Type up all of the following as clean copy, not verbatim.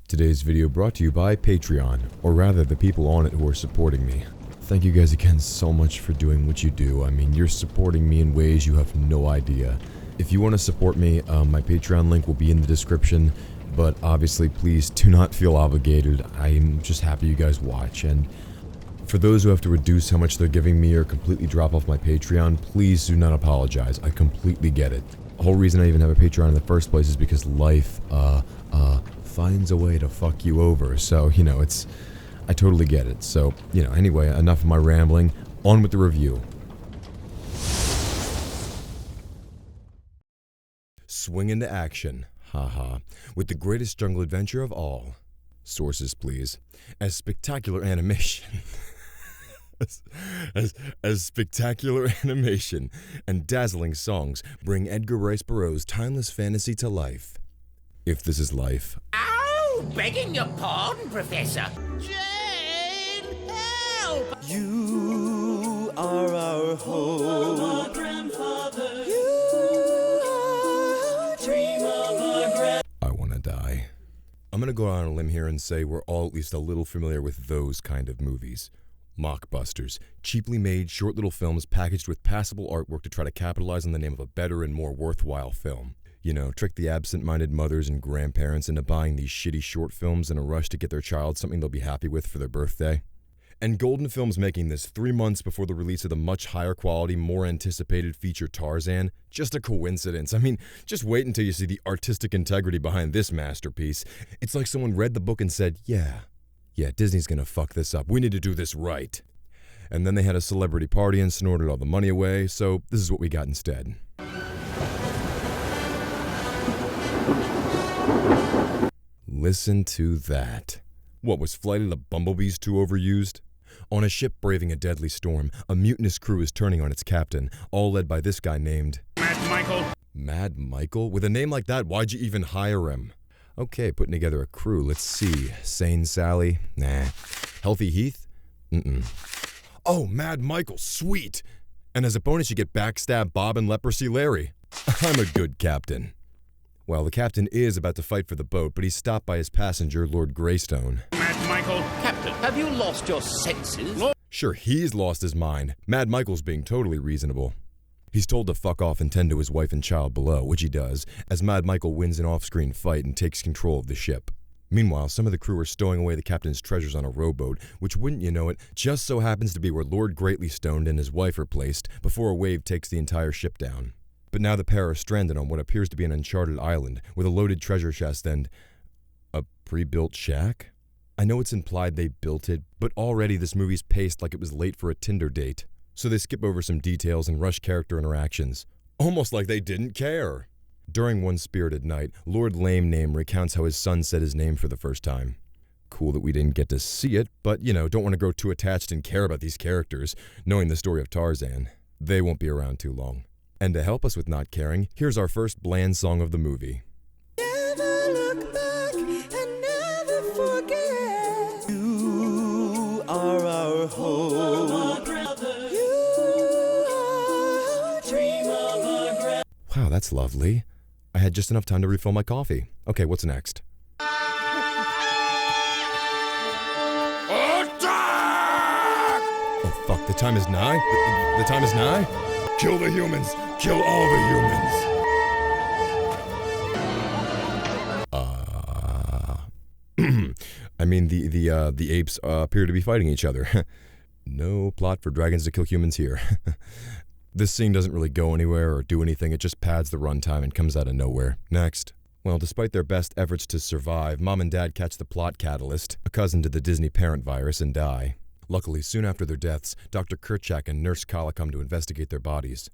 Today's video brought to you by Patreon, or rather the people on it who are supporting me. Thank you guys again so much for doing what you do. I mean, you're supporting me in ways you have no idea. If you want to support me, my Patreon link will be in the description, but obviously please do not feel obligated. I'm just happy you guys watch, and for those who have to reduce how much they're giving me or completely drop off my Patreon, please do not apologize. I completely get it. The whole reason I even have a Patreon in the first place is because life, finds a way to fuck you over. So, I totally get it. So, anyway, enough of my rambling. On with the review. Swing into action. Haha. With the greatest jungle adventure of all. Sources, please. As spectacular animation. as spectacular animation and dazzling songs bring Edgar Rice Burroughs' timeless fantasy to life. If this is life. Ow! Begging your pardon, Professor. Jane, help! You are our hope. Our grandfather. You are our dream of our I want to die. I'm going to go out on a limb here and say we're all at least a little familiar with those kind of movies. Mockbusters, cheaply made, short little films packaged with passable artwork to try to capitalize on the name of a better and more worthwhile film. Trick the absent-minded mothers and grandparents into buying these shitty short films in a rush to get their child something they'll be happy with for their birthday. And Golden Films making this 3 months before the release of the much higher quality, more anticipated feature Tarzan, just a coincidence. I mean, just wait until you see the artistic integrity behind this masterpiece. It's like someone read the book and said, yeah, Disney's gonna fuck this up. We need to do this right. And then they had a celebrity party and snorted all the money away, so this is what we got instead. Listen to that. What, was Flight of the Bumblebees too overused? On a ship braving a deadly storm, a mutinous crew is turning on its captain, all led by this guy named Mad Michael. Mad Michael? With a name like that, why'd you even hire him? Okay, putting together a crew, let's see. Sane Sally? Nah. Healthy Heath? Oh, Mad Michael, sweet! And as a bonus you get Backstab Bob and Leprosy Larry. I'm a good captain. Well, the captain is about to fight for the boat, but he's stopped by his passenger, Lord Greystone. Mad Michael. Captain, have you lost your senses? Sure, he's lost his mind. Mad Michael's being totally reasonable. He's told to fuck off and tend to his wife and child below, which he does, as Mad Michael wins an off-screen fight and takes control of the ship. Meanwhile, some of the crew are stowing away the captain's treasures on a rowboat, which, wouldn't you know it, just so happens to be where Lord Greatly Stoned and his wife are placed before a wave takes the entire ship down. But now the pair are stranded on what appears to be an uncharted island with a loaded treasure chest and a pre-built shack? I know it's implied they built it, but already this movie's paced like it was late for a Tinder date. So they skip over some details and rush character interactions. Almost like they didn't care. During one spirited night, Lord Lame Name recounts how his son said his name for the first time. Cool that we didn't get to see it, but don't want to grow too attached and care about these characters, knowing the story of Tarzan. They won't be around too long. And to help us with not caring, here's our first bland song of the movie. Never look back and never forget. You are our hope. You are our dream of our Wow, that's lovely. I had just enough time to refill my coffee. Okay, what's next? Attack! Oh fuck, the time is nigh? The time is nigh? Kill the humans! Kill all the humans! I mean, the apes appear to be fighting each other. No plot for dragons to kill humans here. This scene doesn't really go anywhere or do anything, it just pads the runtime and comes out of nowhere. Next. Well, despite their best efforts to survive, Mom and Dad catch the plot catalyst, a cousin to the Disney parent virus, and die. Luckily, soon after their deaths, Dr. Kerchak and Nurse Kala come to investigate their bodies.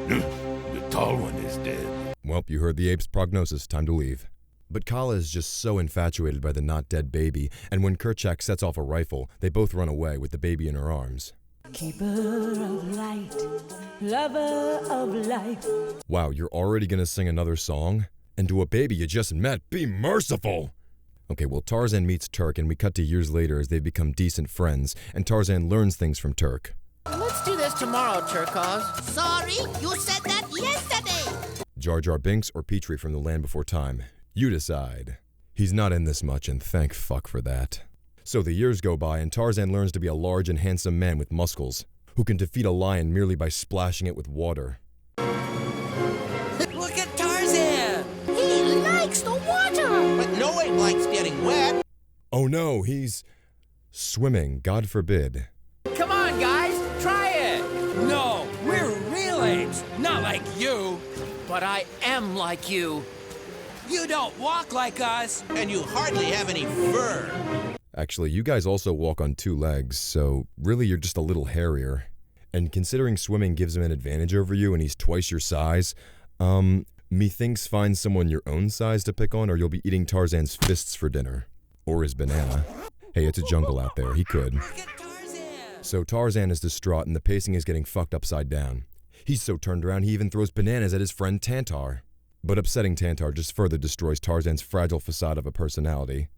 The tall one is dead. Well, you heard the ape's prognosis, time to leave. But Kala is just so infatuated by the not-dead baby, and when Kerchak sets off a rifle, they both run away with the baby in her arms. Keeper of light, lover of life. Wow, you're already gonna sing another song? And to a baby you just met, be merciful! Okay, well, Tarzan meets Turk, and we cut to years later as they become decent friends, and Tarzan learns things from Turk. Let's do this tomorrow, Turkos. Sorry, you said that yesterday. Jar Jar Binks or Petrie from The Land Before Time. You decide. He's not in this much, and thank fuck for that. So the years go by, and Tarzan learns to be a large and handsome man with muscles, who can defeat a lion merely by splashing it with water. Look at Tarzan! He likes the water! But no ape likes getting wet. Oh no, he's swimming, God forbid. Come on, guys, try it! No, we're real apes, not like you. But I am like you. You don't walk like us. And you hardly have any fur. Actually, you guys also walk on 2 legs, so really you're just a little hairier. And considering swimming gives him an advantage over you and he's twice your size, methinks find someone your own size to pick on or you'll be eating Tarzan's fists for dinner. Or his banana. Hey, it's a jungle out there, he could. Look at Tarzan! So Tarzan is distraught and the pacing is getting fucked upside down. He's so turned around he even throws bananas at his friend Tantar. But upsetting Tantar just further destroys Tarzan's fragile facade of a personality.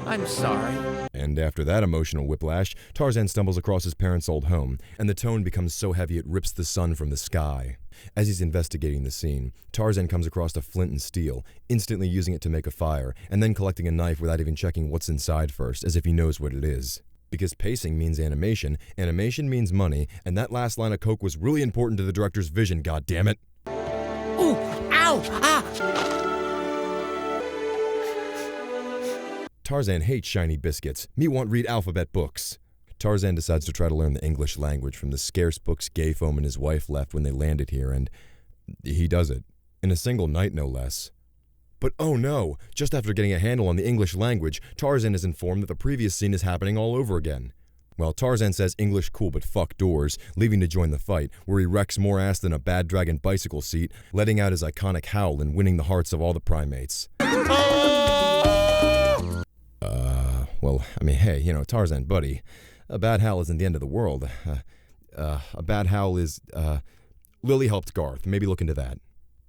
I'm sorry. And after that emotional whiplash, Tarzan stumbles across his parents' old home, and the tone becomes so heavy it rips the sun from the sky. As he's investigating the scene, Tarzan comes across a flint and steel, instantly using it to make a fire, and then collecting a knife without even checking what's inside first, as if he knows what it is. Because pacing means animation means money, and that last line of coke was really important to the director's vision, goddammit. Ooh, ow, ah! Tarzan hates shiny biscuits. Me want read alphabet books. Tarzan decides to try to learn the English language from the scarce books Gayfoam and his wife left when they landed here, and he does it. In a single night, no less. But oh no! Just after getting a handle on the English language, Tarzan is informed that the previous scene is happening all over again. Well, Tarzan says English cool but fuck doors, leaving to join the fight, where he wrecks more ass than a bad dragon bicycle seat, letting out his iconic howl and winning the hearts of all the primates. Well, I mean, hey, you know, Tarzan, buddy, a bad howl isn't the end of the world. A bad howl is, Lily helped Garth. Maybe look into that.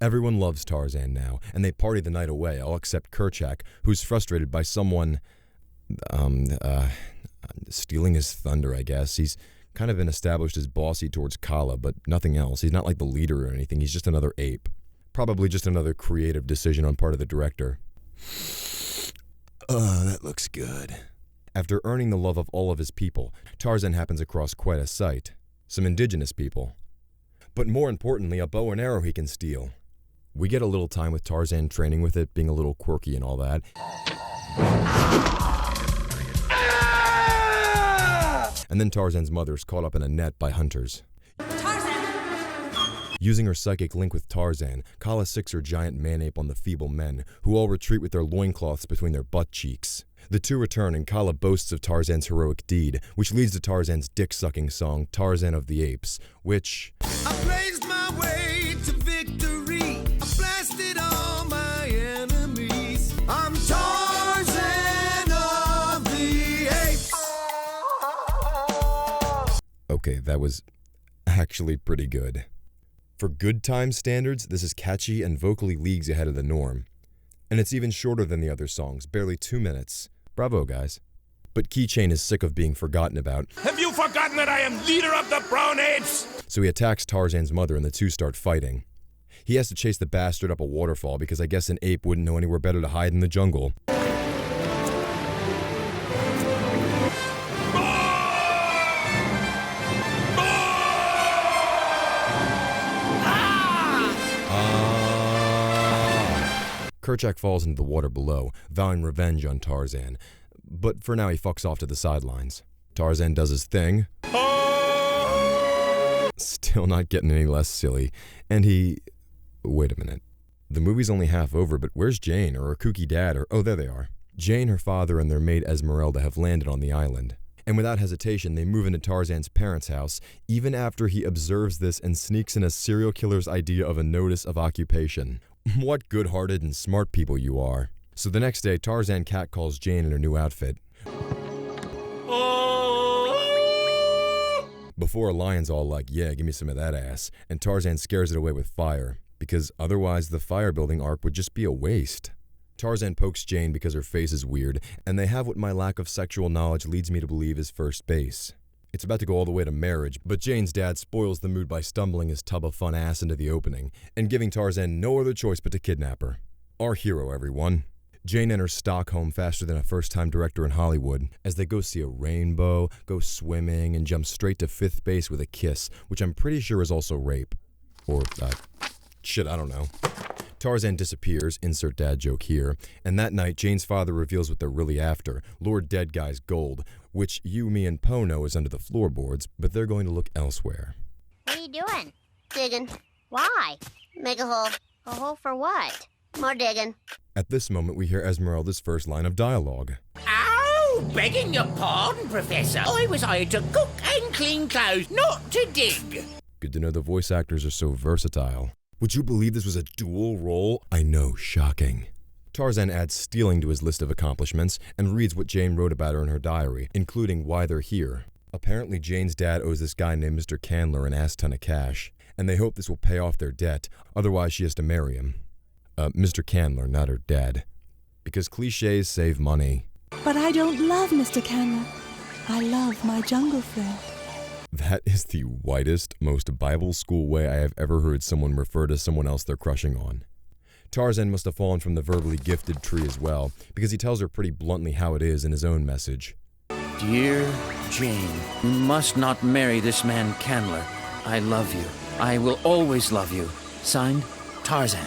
Everyone loves Tarzan now, and they party the night away, all except Kerchak, who's frustrated by someone, stealing his thunder, I guess. He's kind of been established as bossy towards Kala, but nothing else. He's not like the leader or anything. He's just another ape. Probably just another creative decision on part of the director. That looks good. After earning the love of all of his people, Tarzan happens across quite a sight. Some indigenous people. But more importantly, a bow and arrow he can steal. We get a little time with Tarzan training with it, being a little quirky and all that. And then Tarzan's mother's caught up in a net by hunters. Using her psychic link with Tarzan, Kala sicks her giant man-ape on the feeble men, who all retreat with their loincloths between their butt cheeks. The two return and Kala boasts of Tarzan's heroic deed, which leads to Tarzan's dick-sucking song, Tarzan of the Apes, which... I blazed my way to victory. I blasted all my enemies. I'm Tarzan of the Apes. Okay, that was actually pretty good. For good time standards, this is catchy and vocally leagues ahead of the norm. And it's even shorter than the other songs, barely 2 minutes. Bravo, guys. But Keychain is sick of being forgotten about. Have you forgotten that I am leader of the brown apes? So he attacks Tarzan's mother and the two start fighting. He has to chase the bastard up a waterfall because I guess an ape wouldn't know anywhere better to hide in the jungle. Kerchak falls into the water below, vowing revenge on Tarzan. But for now he fucks off to the sidelines. Tarzan does his thing. Still not getting any less silly. And he... Wait a minute. The movie's only half over, but where's Jane, or her kooky dad, or... Oh, there they are. Jane, her father, and their maid Esmeralda have landed on the island. And without hesitation, they move into Tarzan's parents' house, even after he observes this and sneaks in a serial killer's idea of a notice of occupation. What good-hearted and smart people you are. So the next day, Tarzan catcalls Jane in her new outfit. Before a lion's all like, yeah, give me some of that ass, and Tarzan scares it away with fire, because otherwise the fire-building arc would just be a waste. Tarzan pokes Jane because her face is weird, and they have what my lack of sexual knowledge leads me to believe is first base. It's about to go all the way to marriage, but Jane's dad spoils the mood by stumbling his tub of fun ass into the opening and giving Tarzan no other choice but to kidnap her. Our hero, everyone. Jane enters Stockholm faster than a first-time director in Hollywood as they go see a rainbow, go swimming, and jump straight to fifth base with a kiss, which I'm pretty sure is also rape. Or, shit, I don't know. Tarzan disappears, insert dad joke here, and that night Jane's father reveals what they're really after, Lord Dead Guy's gold, which you, me, and Poe know is under the floorboards, but they're going to look elsewhere. What are you doing? Digging. Why? Make a hole. A hole for what? More digging. At this moment, we hear Esmeralda's first line of dialogue. Oh, begging your pardon, Professor. I was hired to cook and clean clothes, not to dig. Good to know the voice actors are so versatile. Would you believe this was a dual role? I know, shocking. Tarzan adds stealing to his list of accomplishments and reads what Jane wrote about her in her diary, including why they're here. Apparently, Jane's dad owes this guy named Mr. Candler an ass ton of cash, and they hope this will pay off their debt, otherwise she has to marry him. Mr. Candler, not her dad. Because cliches save money. But I don't love Mr. Candler. I love my jungle friend. That is the whitest, most Bible school way I have ever heard someone refer to someone else they're crushing on. Tarzan must have fallen from the verbally gifted tree as well, because he tells her pretty bluntly how it is in his own message. Dear Jane, you must not marry this man Candler. I love you. I will always love you. Signed, Tarzan.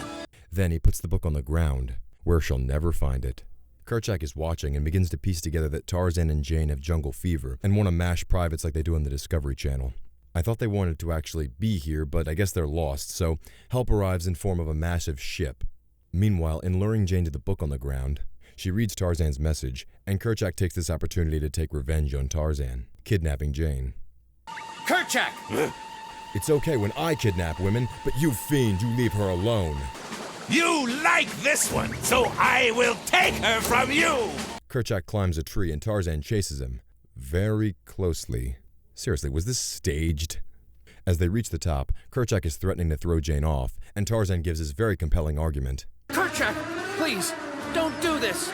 Then he puts the book on the ground, where she'll never find it. Kerchak is watching and begins to piece together that Tarzan and Jane have jungle fever and want to mash privates like they do on the Discovery Channel. I thought they wanted to actually be here, but I guess they're lost, so help arrives in form of a massive ship. Meanwhile, in luring Jane to the book on the ground, she reads Tarzan's message, and Kerchak takes this opportunity to take revenge on Tarzan, kidnapping Jane. Kerchak! It's okay when I kidnap women, but you fiend, you leave her alone. You like this one, so I will take her from you! Kerchak climbs a tree and Tarzan chases him. Very closely. Seriously, was this staged? As they reach the top, Kerchak is threatening to throw Jane off, and Tarzan gives his very compelling argument. Kerchak, please, don't do this!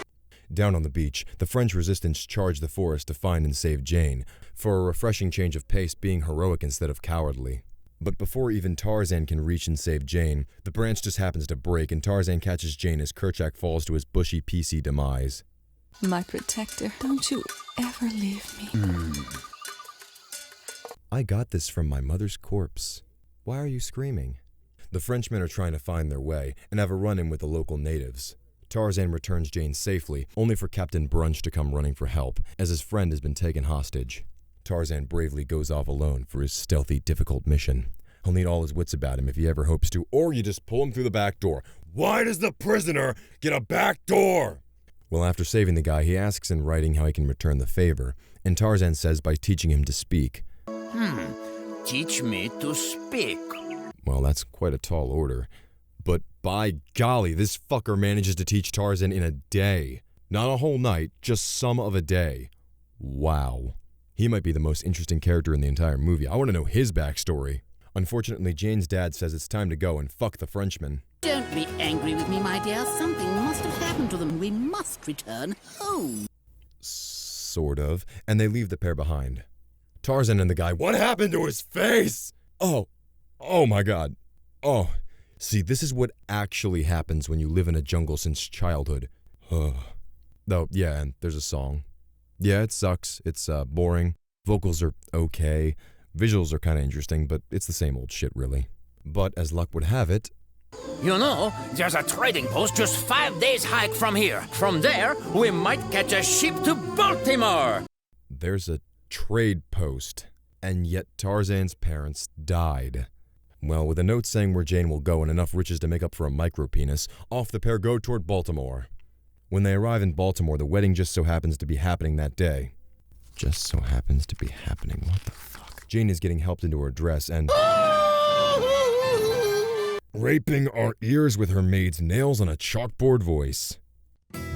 Down on the beach, the French resistance charge the forest to find and save Jane, for a refreshing change of pace being heroic instead of cowardly. But before even Tarzan can reach and save Jane, the branch just happens to break and Tarzan catches Jane as Kerchak falls to his bushy PC demise. My protector, don't you ever leave me. I got this from my mother's corpse. Why are you screaming? The Frenchmen are trying to find their way and have a run-in with the local natives. Tarzan returns Jane safely, only for Captain Brunch to come running for help, as his friend has been taken hostage. Tarzan bravely goes off alone for his stealthy, difficult mission. He'll need all his wits about him if he ever hopes to, or you just pull him through the back door. Why does the prisoner get a back door? Well, after saving the guy, he asks in writing how he can return the favor, and Tarzan says by teaching him to speak. Teach me to speak. Well, that's quite a tall order. But by golly, this fucker manages to teach Tarzan in a day. Not a whole night, just some of a day. Wow. He might be the most interesting character in the entire movie. I want to know his backstory. Unfortunately, Jane's dad says it's time to go and fuck the Frenchman. Don't be angry with me, my dear. Something must have happened to them. We must return home. Sort of. And they leave the pair behind. Tarzan and the guy, what happened to his face? Oh my God. Oh, see, this is what actually happens when you live in a jungle since childhood. Though, yeah, and there's a song. Yeah, it sucks. It's boring. Vocals are okay. Visuals are kind of interesting, but it's the same old shit, really. But as luck would have it... You know, there's a trading post just 5 days hike from here. From there, we might catch a ship to Baltimore. There's a trade post, and yet Tarzan's parents died. Well, with a note saying where Jane will go and enough riches to make up for a micropenis, off the pair go toward Baltimore. When they arrive in Baltimore, the wedding just so happens to be happening that day. Just so happens to be happening. What the fuck? Jane is getting helped into her dress and... raping our ears with her maid's nails on a chalkboard voice.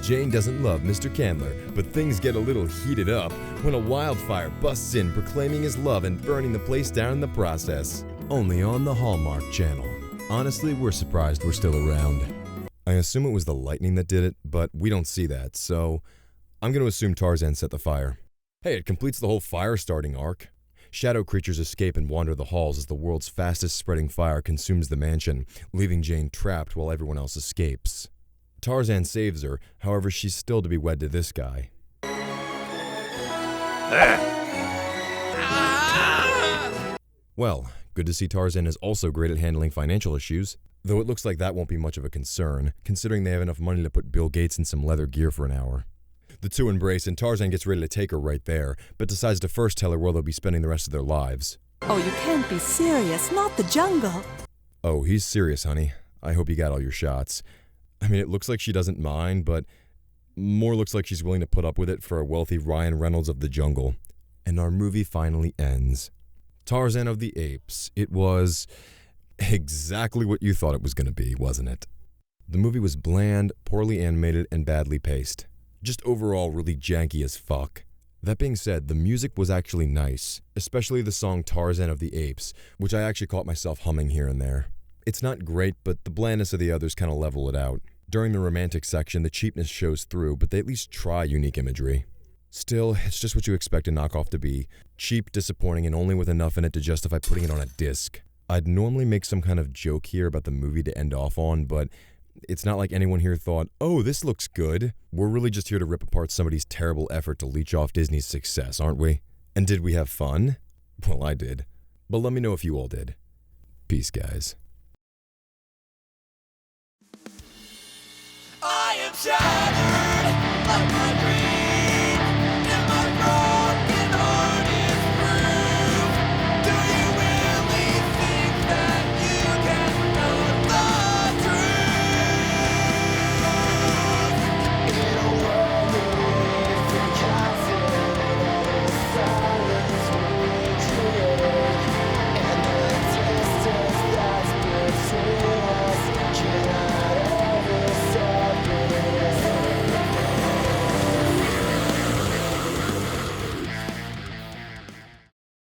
Jane doesn't love Mr. Candler, but things get a little heated up when a wildfire busts in proclaiming his love and burning the place down in the process. Only on the Hallmark Channel. Honestly, we're surprised we're still around. I assume it was the lightning that did it, but we don't see that, so I'm going to assume Tarzan set the fire. Hey, it completes the whole fire-starting arc. Shadow creatures escape and wander the halls as the world's fastest spreading fire consumes the mansion, leaving Jane trapped while everyone else escapes. Tarzan saves her, however she's still to be wed to this guy. Well, good to see Tarzan is also great at handling financial issues, though it looks like that won't be much of a concern, considering they have enough money to put Bill Gates in some leather gear for an hour. The two embrace, and Tarzan gets ready to take her right there, but decides to first tell her where they'll be spending the rest of their lives. Oh, you can't be serious. Not the jungle. Oh, he's serious, honey. I hope you got all your shots. I mean, it looks like she doesn't mind, but more looks like she's willing to put up with it for a wealthy Ryan Reynolds of the jungle. And our movie finally ends. Tarzan of the Apes. It was exactly what you thought it was going to be, wasn't it? The movie was bland, poorly animated, and badly paced. Just overall really janky as fuck. That being said, the music was actually nice, especially the song Tarzan of the Apes, which I actually caught myself humming here and there. It's not great, but the blandness of the others kind of level it out. During the romantic section, the cheapness shows through, but they at least try unique imagery. Still, it's just what you expect a knockoff to be. Cheap, disappointing, and only with enough in it to justify putting it on a disc. I'd normally make some kind of joke here about the movie to end off on, but it's not like anyone here thought, oh, this looks good. We're really just here to rip apart somebody's terrible effort to leech off Disney's success, aren't we? And did we have fun? Well, I did. But let me know if you all did. Peace, guys. I am Jack.